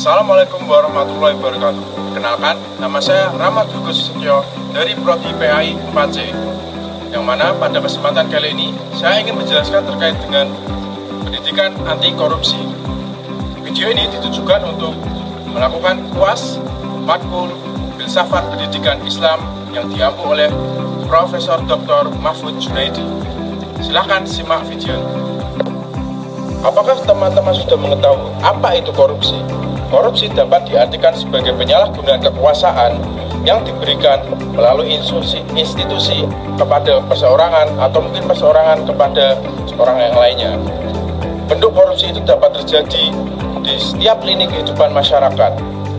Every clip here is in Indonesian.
Assalamualaikum warahmatullahi wabarakatuh. Kenalkan, nama saya Rahmat Hugo Susetyo dari Prodi PAI 4C. Yang mana pada kesempatan kali ini saya ingin menjelaskan terkait dengan pendidikan anti korupsi. Video ini ditujukan untuk melakukan UAS matkul filsafat pendidikan Islam yang diampu oleh Profesor Dr. Mahfud Junaidi. Silahkan simak video. Apakah teman-teman sudah mengetahui apa itu korupsi? Korupsi dapat diartikan sebagai penyalahgunaan kekuasaan yang diberikan melalui institusi kepada perseorangan atau mungkin perseorangan kepada seorang yang lainnya. Bentuk korupsi itu dapat terjadi di setiap lini kehidupan masyarakat,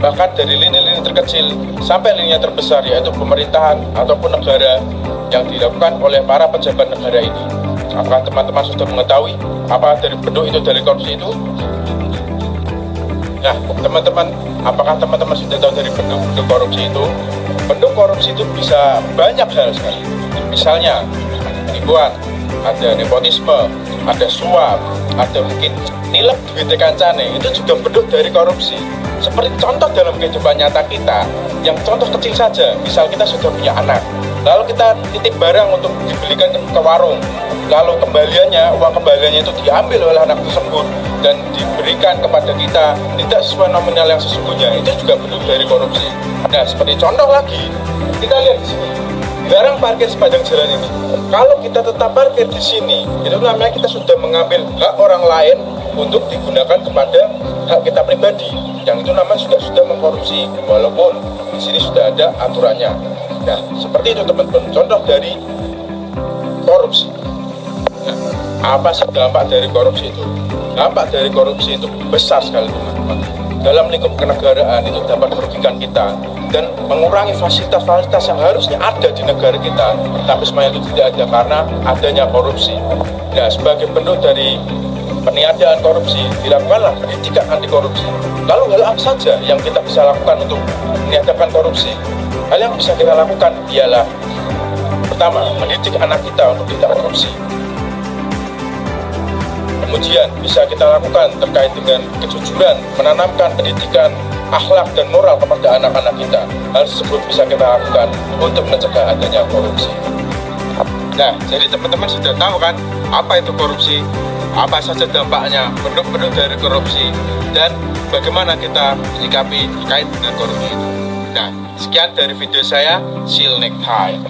bahkan dari lini-lini terkecil sampai lini yang terbesar, yaitu pemerintahan ataupun negara yang dilakukan oleh para pejabat negara ini. Apakah teman-teman sudah mengetahui apa dari bentuk itu dari korupsi itu? Nah, teman-teman, apakah teman-teman sudah tahu dari bentuk korupsi itu? Bentuk korupsi itu bisa banyak hal sekali. Misalnya, penipuan, ada nepotisme, ada suap, ada mungkin nilep duit kancane, itu juga bentuk dari korupsi. Seperti contoh dalam kehidupan nyata kita, yang contoh kecil saja, misal kita sudah punya anak, lalu kita titip barang untuk dibelikan ke warung, lalu uang kembaliannya itu diambil oleh anak tersebut dan diberikan kepada kita tidak sesuai nominal yang sesungguhnya, itu juga bentuk dari korupsi. Nah, seperti contoh lagi, kita lihat di sini, barang parkir sepanjang jalan ini. Kalau kita tetap parkir di sini, itu namanya kita sudah mengambil hak orang lain untuk digunakan kepada hak kita pribadi, yang itu namanya sudah mengkorupsi, walaupun di sini sudah ada aturannya. Nah, seperti itu teman-teman, contoh dari korupsi. Nah, apa sih dampak dari korupsi itu? Dampak dari korupsi itu besar sekali teman-teman. Dalam lingkup kenegaraan itu dapat merugikan kita dan mengurangi fasilitas-fasilitas yang harusnya ada di negara kita, tapi semuanya itu tidak ada karena adanya korupsi. Nah, sebagai bentuk dari peniadaan korupsi, dilakukanlah pendidikan anti korupsi. Lalu hal apa saja yang kita bisa lakukan untuk meniadakan korupsi? Hal yang bisa kita lakukan ialah pertama, mendidik anak kita untuk tidak korupsi. Kemudian bisa kita lakukan terkait dengan kejujuran, menanamkan pendidikan akhlak dan moral kepada anak-anak kita. Hal tersebut bisa kita lakukan untuk mencegah adanya korupsi. Nah, jadi teman-teman sudah tahu kan apa itu korupsi, apa saja dampaknya, bentuk-bentuk dari korupsi, dan bagaimana kita menyikapi terkait dengan korupsi itu. Nah, sekian dari video saya. See you next time.